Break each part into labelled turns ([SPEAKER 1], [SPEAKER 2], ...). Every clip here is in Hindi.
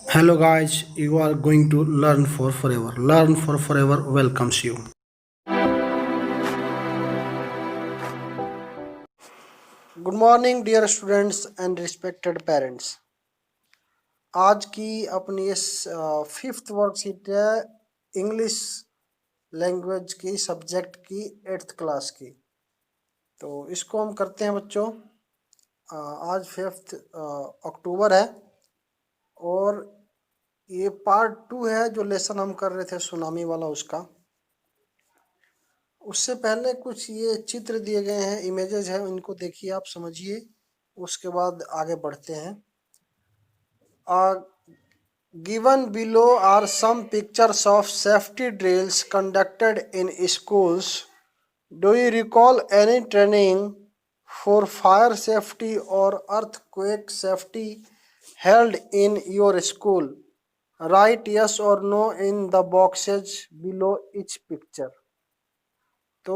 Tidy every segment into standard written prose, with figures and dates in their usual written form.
[SPEAKER 1] Hello guys, you are going to learn for forever. Learn for forever welcomes you. Good morning dear students and respected parents. आज की अपनी इस फिफ्थ वर्कशीट है इंग्लिश लैंग्वेज की सब्जेक्ट की एट्थ क्लास की। तो इसको हम करते हैं बच्चों। आज 5 अक्टूबर है और ये पार्ट 2 है जो लेसन हम कर रहे थे सुनामी वाला उसका। उससे पहले कुछ ये चित्र दिए गए हैं, इमेजेस हैं, इनको देखिए, आप समझिए, उसके बाद आगे बढ़ते हैं। Given below are some pictures of safety drills conducted in schools. Do you recall any training for fire safety और earthquake safety held in your school? Write yes और no in the boxes below each picture. तो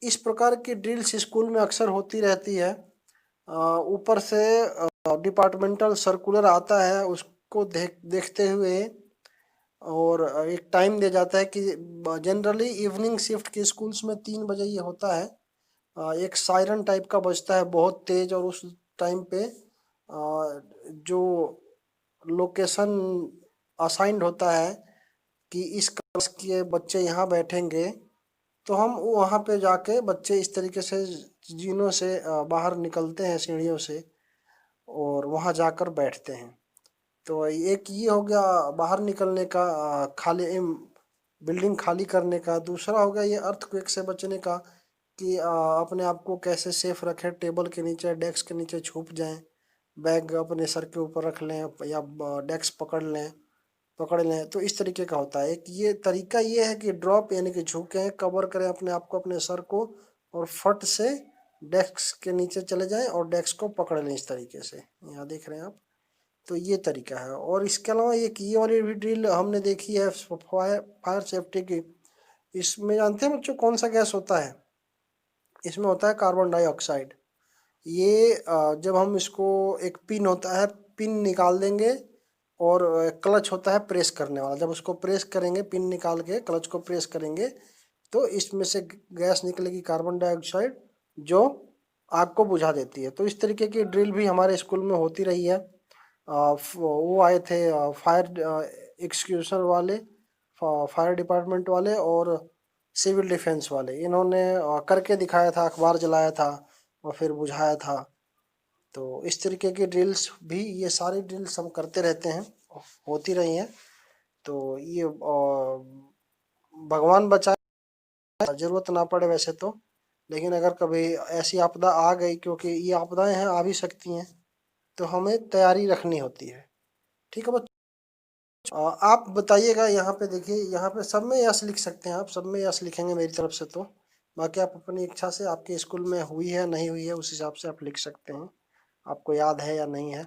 [SPEAKER 1] इस प्रकार की ड्रिल्स स्कूल में अक्सर होती रहती है। ऊपर से डिपार्टमेंटल सर्कुलर आता है, उसको देखते हुए और एक टाइम दिया जाता है कि जनरली इवनिंग शिफ्ट के स्कूल्स में 3 बजे ये होता है। एक सायरन टाइप का बजता है बहुत तेज, और उस टाइम पे जो लोकेशन असाइंड होता है कि इस क्लास के बच्चे यहाँ बैठेंगे, तो हम वहाँ पे जाके बच्चे इस तरीके से जीनों से बाहर निकलते हैं सीढ़ियों से और वहाँ जाकर बैठते हैं। तो एक ये हो गया बाहर निकलने का, खाली बिल्डिंग खाली करने का। दूसरा हो गया ये अर्थक्वेक से बचने का कि अपने आप को कैसे सेफ रखें, टेबल के नीचे, डेस्क के नीचे छुप जाएं, बैग अपने सर के ऊपर रख लें या डेस्क पकड़ लें। तो इस तरीके का होता है। एक ये तरीका ये है कि ड्रॉप यानी कि झुकें, कवर करें अपने आप को, अपने सर को, और फट से डेस्क के नीचे चले जाएं और डेस्क को पकड़ लें इस तरीके से। यहाँ देख रहे हैं आप। तो ये तरीका है। और इसके अलावा एक ये वाली भी ड्रिल हमने देखी है फायर सेफ्टी की। इसमें जानते हैं बच्चों कौन सा गैस होता है? इसमें होता है कार्बन डाइऑक्साइड। ये जब हम इसको, एक पिन होता है, पिन निकाल देंगे और क्लच होता है प्रेस करने वाला। जब उसको प्रेस करेंगे, पिन निकाल के क्लच को प्रेस करेंगे, तो इसमें से गैस निकलेगी कार्बन डाइऑक्साइड, जो आग को बुझा देती है। तो इस तरीके की ड्रिल भी हमारे स्कूल में होती रही है। वो आए थे फायर एक्सक्यूशन वाले, फायर डिपार्टमेंट वाले और सिविल डिफेंस वाले। इन्होंने करके दिखाया था, अखबार जलाया था और फिर बुझाया था। तो इस तरीके की ड्रिल्स भी, ये सारी ड्रिल्स हम करते रहते हैं, होती रही हैं। तो ये भगवान बचाए, जरूरत ना पड़े वैसे तो, लेकिन अगर कभी ऐसी आपदा आ गई, क्योंकि ये आपदाएं हैं, आ भी सकती हैं, तो हमें तैयारी रखनी होती है। ठीक है बच्चों, आप बताइएगा। यहाँ पे देखिए, यहाँ पे सब में यस लिख सकते हैं आप, सब में यस लिखेंगे मेरी तरफ से। तो बाकी आप अपनी इच्छा से, आपके स्कूल में हुई है नहीं हुई है उस हिसाब से आप लिख सकते हैं, आपको याद है या नहीं है।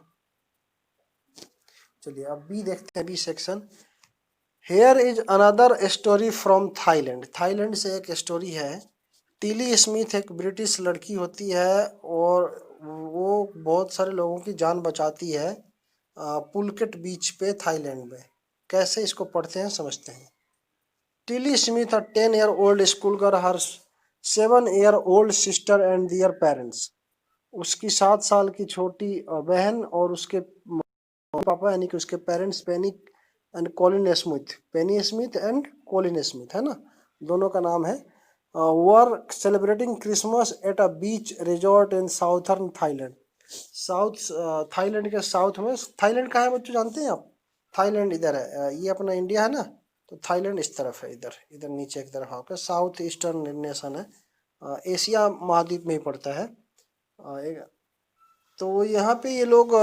[SPEAKER 1] चलिए अब बी देखते हैं, B section. Here is another story from Thailand. Thailand से एक स्टोरी है। टिली स्मिथ एक ब्रिटिश लड़की होती है और वो बहुत सारे लोगों की जान बचाती है पुलकेट बीच पे थाईलैंड में। कैसे, इसको पढ़ते हैं, समझते हैं। Tilly Smith, a 10-year-old school girl, her 7-year-old sister and their parents. उसकी 7 साल की छोटी बहन और उसके पापा यानी कि उसके parents, Penney and Colin Smith, Penney Smith and Colin Smith, है ना, दोनों का नाम है। Were celebrating Christmas at a beach resort in southern Thailand. South Thailand के साउथ में, थाईलैंड कहाँ है बच्चों जानते हैं आप? थाईलैंड इधर है, ये अपना इंडिया है ना, तो थाईलैंड इस तरफ है, इधर इधर नीचे की तरफ होकर साउथ ईस्टर्न नेशन है, एशिया महाद्वीप में ही पड़ता है। तो यहाँ पे ये लोग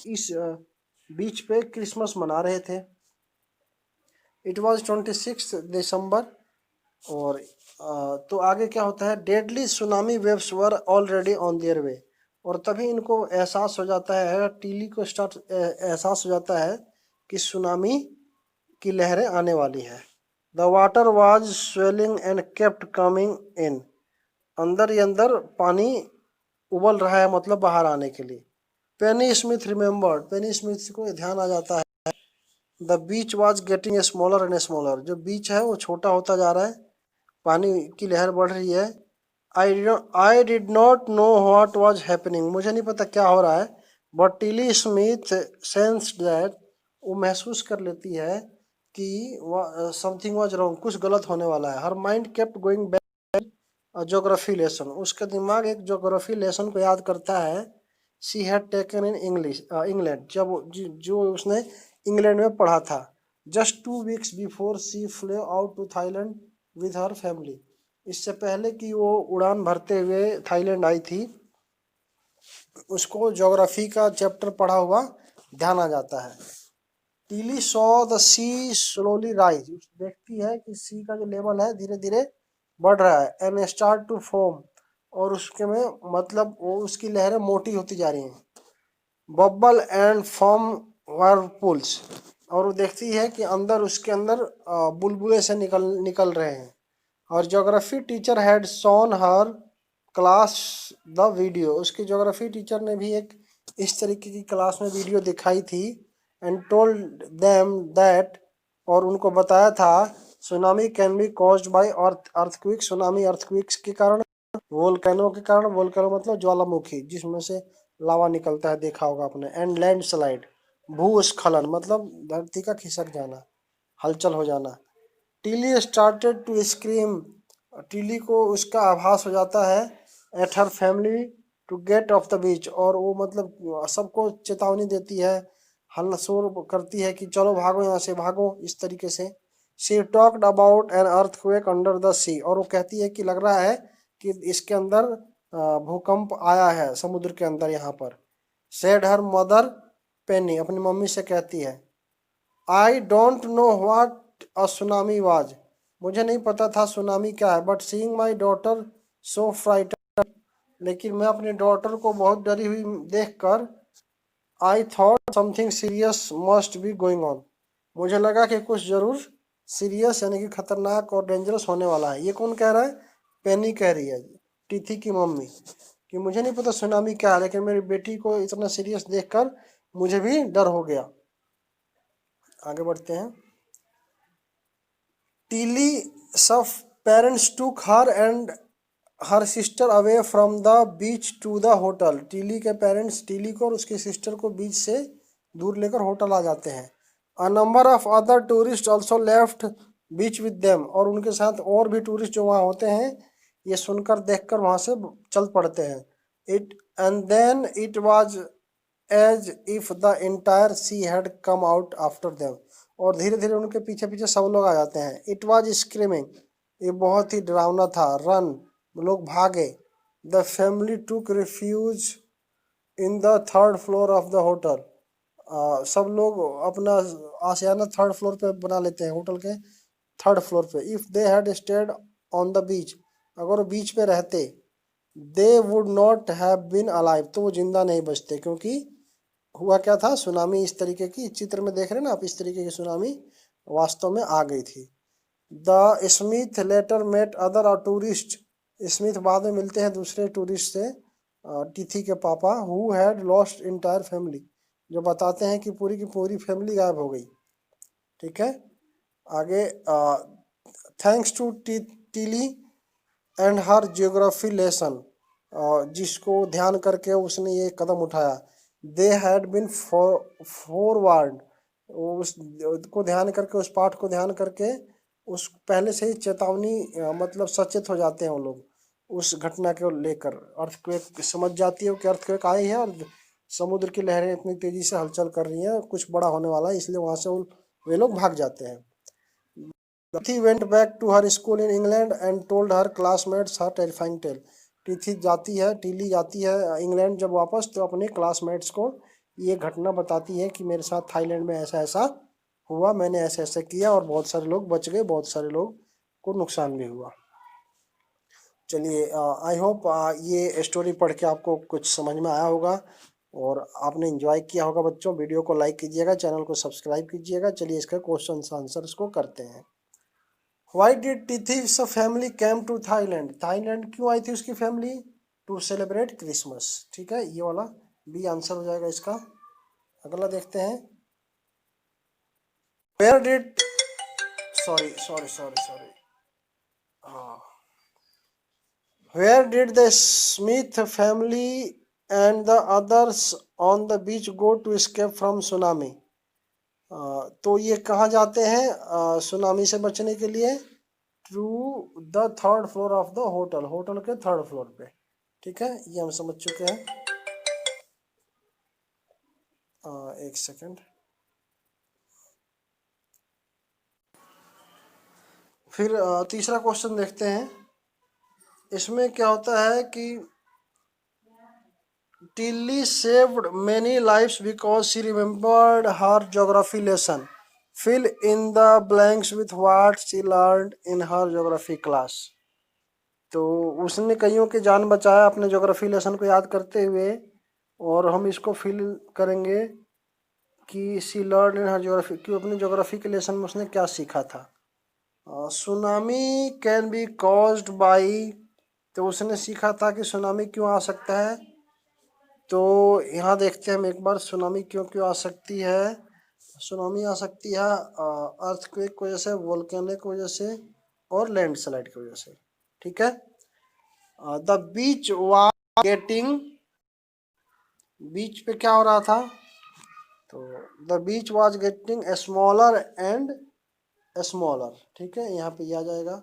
[SPEAKER 1] इस बीच पे क्रिसमस मना रहे थे। इट वॉज 26 दिसंबर। और तो आगे क्या होता है, deadly tsunami waves were already on their way. और तभी इनको एहसास हो जाता है, टीली को एहसास हो जाता है कि सुनामी की लहरें आने वाली है। The water was swelling and kept coming in. अंदर ही अंदर पानी उबल रहा है, मतलब बाहर आने के लिए। पेनी स्मिथ रिमेम्बर्ड, पेनी स्मिथ को ध्यान आ जाता है the beach was getting smaller and smaller. जो बीच है वो छोटा होता जा रहा है, पानी की लहर बढ़ रही है। I did not know what was happening. मुझे नहीं पता क्या हो रहा है। But Tilly Smith sensed that, वो महसूस कर लेती है कि समथिंग वॉज रॉन्ग, कुछ गलत होने वाला है। Her mind kept going back geography lesson. उसका दिमाग एक ज्योग्राफी लेसन को याद करता है। She had taken in English England, जब जो उसने इंग्लैंड में पढ़ा था। Just 2 weeks before she flew out to Thailand with her family. इससे पहले कि वो उड़ान भरते हुए थाईलैंड आई थी, उसको ज्योग्राफी का चैप्टर पढ़ा हुआ ध्यान आ जाता है। Tilly saw the sea slowly rise. देखती है कि सी का जो लेवल है धीरे धीरे बढ़ रहा है। एंड स्टार्ट टू फॉर्म, और उसके में मतलब वो उसकी लहरें मोटी होती जा रही हैं। बबल एंड फॉर्म व्हर्लपूल्स, और वो देखती है कि अंदर उसके अंदर बुलबुले से निकल निकल रहे हैं। और geography teacher had shown her class the video. उसकी ज्योग्राफी टीचर ने भी एक इस तरीके की क्लास में वीडियो दिखाई थी। एंड टोल्ड देम दैट, और उनको बताया था, tsunami can be caused by earthquake. Tsunami earthquakes के कारण, वोल्केनो के कारण, वोल्केनो मतलब ज्वालामुखी जिसमें से लावा निकलता है, देखा होगा आपने। एंड लैंडस्लाइड, भूस्खलन मतलब धरती का खिसक जाना, हलचल हो जाना। Tilly started to scream. Tilly को उसका आभास हो जाता है at her family to get off the beach, और वो मतलब सबको चेतावनी देती है, हल्ला शोर करती है कि चलो भागो यहाँ से, भागो, इस तरीके से। She talked about an earthquake under the sea, और वो कहती है कि लग रहा है कि इसके अंदर भूकंप आया है समुद्र के अंदर यहाँ पर। सेड हर मदर पेनी, अपनी मम्मी से कहती है, I don't know what a tsunami was. मुझे नहीं पता था सुनामी क्या है। But seeing my daughter so frighten, लेकिन मैं अपनी डॉटर को बहुत डरी हुई देखकर, I thought something serious must be going on. मुझे लगा कि कुछ जरूर सीरियस यानी कि खतरनाक और डेंजरस होने वाला है। ये कौन कह रहा है? पेनी कह रही है, टीथी की मम्मी, कि मुझे नहीं पता सुनामी क्या है, लेकिन मेरी बेटी को इतना सीरियस देखकर मुझे भी डर हो गया। आगे बढ़ते हैं। टीली सब parents took her and her sister away from the beach to the hotel. Tilly के पेरेंट्स टीली को और उसकी सिस्टर को बीच से दूर लेकर होटल आ जाते हैं। A number of other tourist also left beach with them, और उनके साथ और भी टूरिस्ट जो वहाँ होते हैं, ये सुनकर देखकर वहाँ से चल पड़ते हैं। It and then it was as if the entire sea had come out after them, और धीरे धीरे उनके पीछे पीछे सब लोग आ जाते हैं। इट वाज स्क्रीमिंग, ये बहुत ही डरावना था। रन, लोग भागे। The family took refuge in the third floor of the hotel. सब लोग अपना आशियाना थर्ड फ्लोर पे बना लेते हैं, होटल के थर्ड फ्लोर पे। If they had stayed on the beach, अगर वो बीच पे रहते, they would not have been alive, तो वो जिंदा नहीं बचते। क्योंकि हुआ क्या था, सुनामी इस तरीके की, चित्र में देख रहे हैं ना आप, इस तरीके की सुनामी वास्तव में आ गई थी। The Smith later met other tourist. Smith बाद में मिलते हैं दूसरे टूरिस्ट से, टिथी के पापा, who had lost entire family, जो बताते हैं कि पूरी की पूरी फैमिली गायब हो गई। ठीक है, आगे। Thanks to Tilly and her geography lesson, जिसको ध्यान करके उसने ये कदम उठाया। दे हैड बिन फॉरवर्ड, उस को ध्यान करके, उस पाठ को ध्यान करके, उस पहले से ही चेतावनी मतलब सचेत हो जाते हैं वो लोग उस घटना को लेकर। अर्थक्वेक समझ जाती है कि अर्थक्वेक आई है और समुद्र की लहरें इतनी तेजी से हलचल कर रही हैं, कुछ बड़ा होने वाला है, इसलिए वहां से वे लोग भाग जाते हैं। Tithi went back to her school in England and told her classmates her terrifying tale. टीथी जाती है, टीली जाती है इंग्लैंड जब वापस, तो अपने क्लासमेट्स को ये घटना बताती है कि मेरे साथ थाईलैंड में ऐसा ऐसा हुआ, मैंने ऐसे ऐसे किया और बहुत सारे लोग बच गए, बहुत सारे लोग को नुकसान भी हुआ। चलिए, आई होप ये स्टोरी पढ़ के आपको कुछ समझ में आया होगा और आपने एंजॉय किया होगा। बच्चों, वीडियो को लाइक कीजिएगा, चैनल को सब्सक्राइब कीजिएगा। चलिए इसके क्वेश्चन आंसर्स को करते हैं। Why did Tithi's family came to Thailand? Thailand क्यों आई थी उसकी फैमिली? To celebrate Christmas. ठीक है, ये वाला बी आंसर हो जाएगा इसका। अगला देखते हैं। Where did sorry. Where did the Smith family and the others on the beach go to escape from tsunami? तो ये कहाँ जाते हैं सुनामी से बचने के लिए? To the third floor of the hotel, hotel के थर्ड फ्लोर पे। ठीक है, ये हम समझ चुके हैं। एक सेकेंड, फिर तीसरा क्वेश्चन देखते हैं। इसमें क्या होता है कि Tilly saved many lifes because she remembered her geography lesson. Fill in the blanks with what she learned in her geography class. तो उसने कईयों की जान बचाया अपने ज्योग्राफी लेसन को याद करते हुए, और हम इसको फिल करेंगे कि she learn in her geography, कि अपने ज्योग्राफी के लेसन में उसने क्या सीखा था। Tsunami can be caused by, तो उसने सीखा था कि सुनामी क्यों आ सकता है। तो यहाँ देखते हैं हम एक बार, सुनामी क्यों क्यों आ सकती है। सुनामी आ सकती है अर्थक्वेक की वजह से, वोल्केनो की वजह से, और लैंडस्लाइड की वजह से। ठीक है। द बीच वाज गेटिंग, बीच पे क्या हो रहा था, तो the beach was getting smaller and smaller. ठीक है, यहाँ पे आ जाएगा।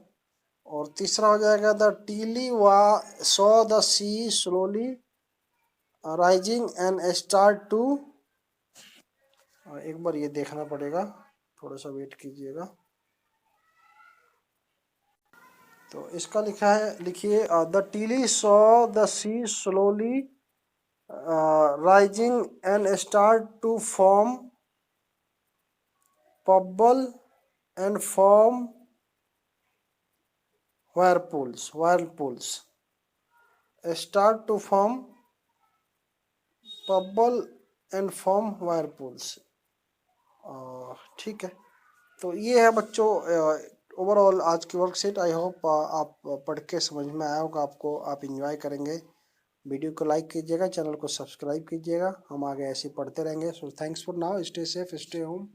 [SPEAKER 1] और तीसरा हो जाएगा the Tilly was saw the sea slowly rising and start to, एक बार ये देखना पड़ेगा, थोड़ा सा वेट कीजिएगा। तो इसका लिखा है, लिखिए the Tilly saw the sea slowly rising and start to form bubble and form whirlpools start to form bubble and form whirlpools। ठीक है, तो ये है बच्चों ओवरऑल आज की वर्कशीट। आई होप आप पढ़ के समझ में आया होगा आपको, आप इंजॉय करेंगे। वीडियो को लाइक कीजिएगा, चैनल को सब्सक्राइब कीजिएगा, हम आगे ऐसे पढ़ते रहेंगे। So thanks for now, stay safe, stay home.